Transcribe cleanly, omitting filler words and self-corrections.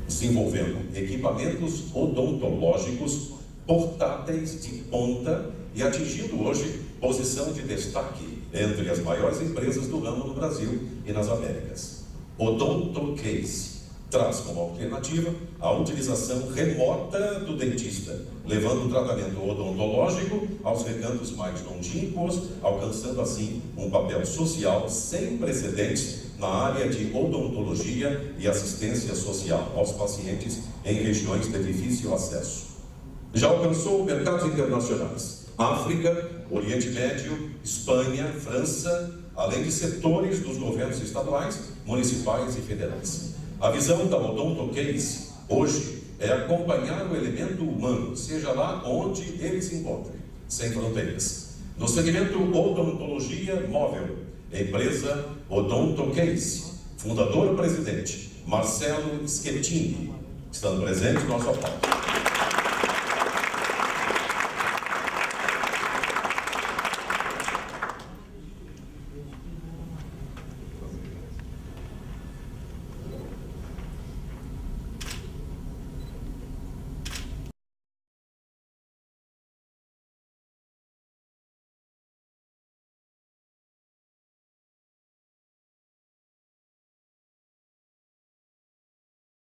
desenvolvendo equipamentos odontológicos portáteis de ponta e atingindo hoje posição de destaque entre as maiores empresas do ramo no Brasil e nas Américas. OdontoCase traz como alternativa a utilização remota do dentista, levando o tratamento odontológico aos recantos mais longínquos, alcançando assim um papel social sem precedentes na área de odontologia e assistência social aos pacientes em regiões de difícil acesso. Já alcançou mercados internacionais: África, Oriente Médio, Espanha, França, além de setores dos governos estaduais, municipais e federais. A visão da OdontoCase hoje é acompanhar o elemento humano, seja lá onde ele se encontre, sem fronteiras. No segmento odontologia móvel, a empresa OdontoCase, fundador e presidente Marcelo Schettini, estando presente no nosso apoio.